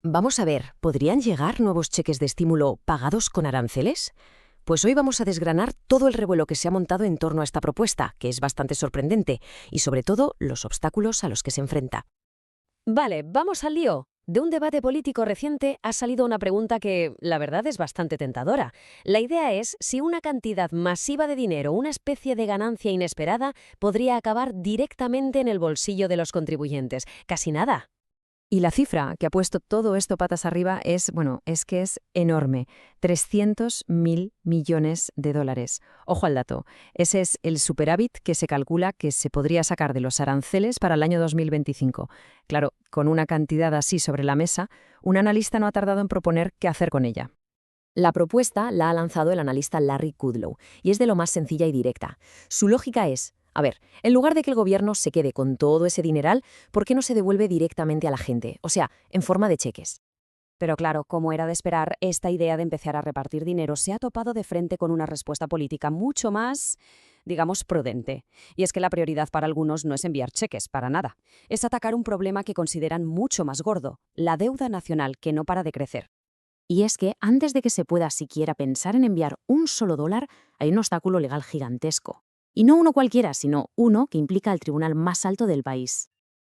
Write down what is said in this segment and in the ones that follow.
Vamos a ver, ¿podrían llegar nuevos cheques de estímulo pagados con aranceles? Pues hoy vamos a desgranar todo el revuelo que se ha montado en torno a esta propuesta, que es bastante sorprendente, y sobre todo los obstáculos a los que se enfrenta. Vale, vamos al lío. De un debate político reciente ha salido una pregunta que, la verdad, es bastante tentadora. La idea es si una cantidad masiva de dinero, una especie de ganancia inesperada, podría acabar directamente en el bolsillo de los contribuyentes. Casi nada. Y la cifra que ha puesto todo esto patas arriba es, es que es enorme, 300.000 millones de dólares. Ojo al dato, ese es el superávit que se calcula que se podría sacar de los aranceles para el año 2025. Claro, con una cantidad así sobre la mesa, un analista no ha tardado en proponer qué hacer con ella. La propuesta la ha lanzado el analista Larry Kudlow, y es de lo más sencilla y directa. Su lógica es, a ver, en lugar de que el gobierno se quede con todo ese dineral, ¿por qué no se devuelve directamente a la gente? O sea, en forma de cheques. Pero claro, como era de esperar, esta idea de empezar a repartir dinero se ha topado de frente con una respuesta política mucho más, digamos, prudente. Y es que la prioridad para algunos no es enviar cheques, para nada. Es atacar un problema que consideran mucho más gordo, la deuda nacional que no para de crecer. Y es que antes de que se pueda siquiera pensar en enviar un solo dólar, hay un obstáculo legal gigantesco. Y no uno cualquiera, sino uno que implica al tribunal más alto del país.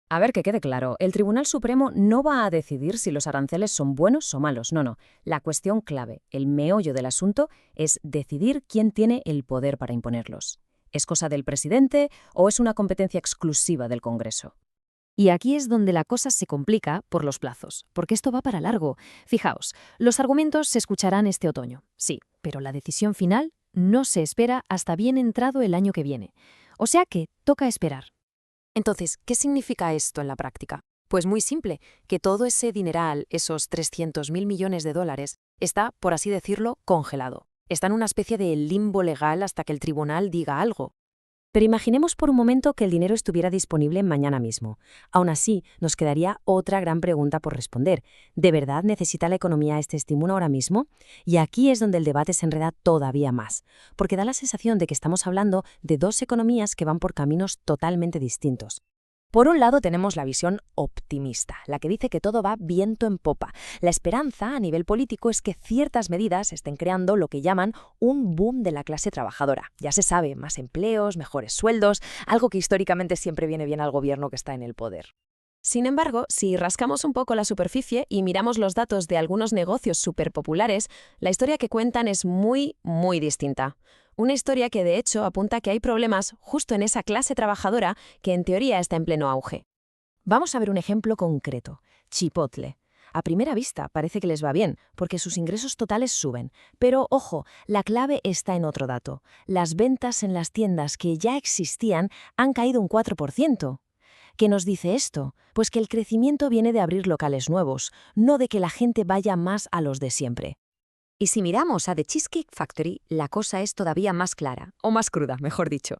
A ver, que quede claro, el Tribunal Supremo no va a decidir si los aranceles son buenos o malos, no. La cuestión clave, el meollo del asunto, es decidir quién tiene el poder para imponerlos. ¿Es cosa del presidente o es una competencia exclusiva del Congreso? Y aquí es donde la cosa se complica por los plazos, porque esto va para largo. Fijaos, los argumentos se escucharán este otoño, sí, pero la decisión final no se espera hasta bien entrado el año que viene. O sea que toca esperar. Entonces, ¿qué significa esto en la práctica? Pues muy simple, que todo ese dineral, esos 300.000 millones de dólares, está, por así decirlo, congelado. Está en una especie de limbo legal hasta que el tribunal diga algo. Pero imaginemos por un momento que el dinero estuviera disponible mañana mismo. Aún así, nos quedaría otra gran pregunta por responder. ¿De verdad necesita la economía este estímulo ahora mismo? Y aquí es donde el debate se enreda todavía más, porque da la sensación de que estamos hablando de dos economías que van por caminos totalmente distintos. Por un lado tenemos la visión optimista, la que dice que todo va viento en popa. La esperanza a nivel político es que ciertas medidas estén creando lo que llaman un boom de la clase trabajadora. Ya se sabe, más empleos, mejores sueldos, algo que históricamente siempre viene bien al gobierno que está en el poder. Sin embargo, si rascamos un poco la superficie y miramos los datos de algunos negocios superpopulares, la historia que cuentan es muy, muy distinta. Una historia que de hecho apunta que hay problemas justo en esa clase trabajadora que en teoría está en pleno auge. Vamos a ver un ejemplo concreto. Chipotle. A primera vista parece que les va bien, porque sus ingresos totales suben. Pero, ojo, la clave está en otro dato. Las ventas en las tiendas que ya existían han caído un 4%. ¿Qué nos dice esto? Pues que el crecimiento viene de abrir locales nuevos, no de que la gente vaya más a los de siempre. Y si miramos a The Cheesecake Factory, la cosa es todavía más clara, o más cruda, mejor dicho.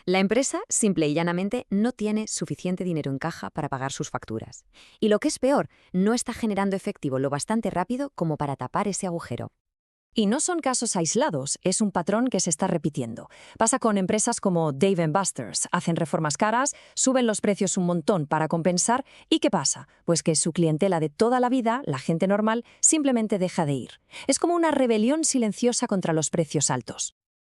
La empresa, simple y llanamente, no tiene suficiente dinero en caja para pagar sus facturas. Y lo que es peor, no está generando efectivo lo bastante rápido como para tapar ese agujero. Y no son casos aislados, es un patrón que se está repitiendo. Pasa con empresas como Dave & Buster's. Hacen reformas caras, suben los precios un montón para compensar. ¿Y qué pasa? Pues que su clientela de toda la vida, la gente normal, simplemente deja de ir. Es como una rebelión silenciosa contra los precios altos.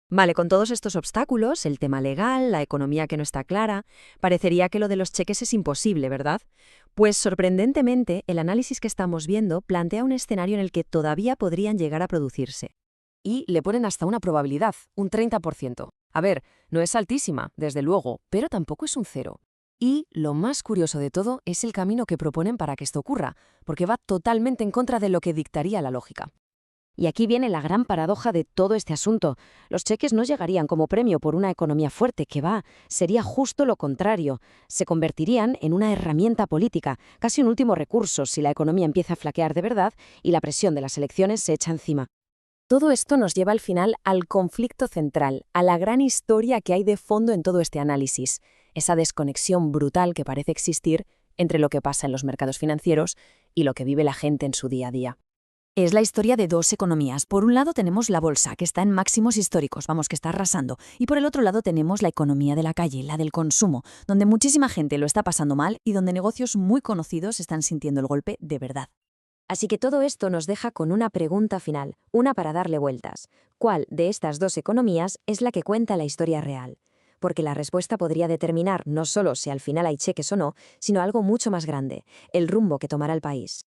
Vale, con todos estos obstáculos, el tema legal, la economía que no está clara, parecería que lo de los cheques es imposible, ¿verdad? Pues sorprendentemente, el análisis que estamos viendo plantea un escenario en el que todavía podrían llegar a producirse. Y le ponen hasta una probabilidad, un 30%. A ver, no es altísima, desde luego, pero tampoco es un cero. Y lo más curioso de todo es el camino que proponen para que esto ocurra, porque va totalmente en contra de lo que dictaría la lógica. Y aquí viene la gran paradoja de todo este asunto. Los cheques no llegarían como premio por una economía fuerte, sería justo lo contrario. Se convertirían en una herramienta política, casi un último recurso si la economía empieza a flaquear de verdad y la presión de las elecciones se echa encima. Todo esto nos lleva al final al conflicto central, a la gran historia que hay de fondo en todo este análisis, esa desconexión brutal que parece existir entre lo que pasa en los mercados financieros y lo que vive la gente en su día a día. Es la historia de dos economías. Por un lado tenemos la bolsa, que está en máximos históricos, que está arrasando. Y por el otro lado tenemos la economía de la calle, la del consumo, donde muchísima gente lo está pasando mal y donde negocios muy conocidos están sintiendo el golpe de verdad. Así que todo esto nos deja con una pregunta final, una para darle vueltas. ¿Cuál de estas dos economías es la que cuenta la historia real? Porque la respuesta podría determinar no solo si al final hay cheques o no, sino algo mucho más grande, el rumbo que tomará el país.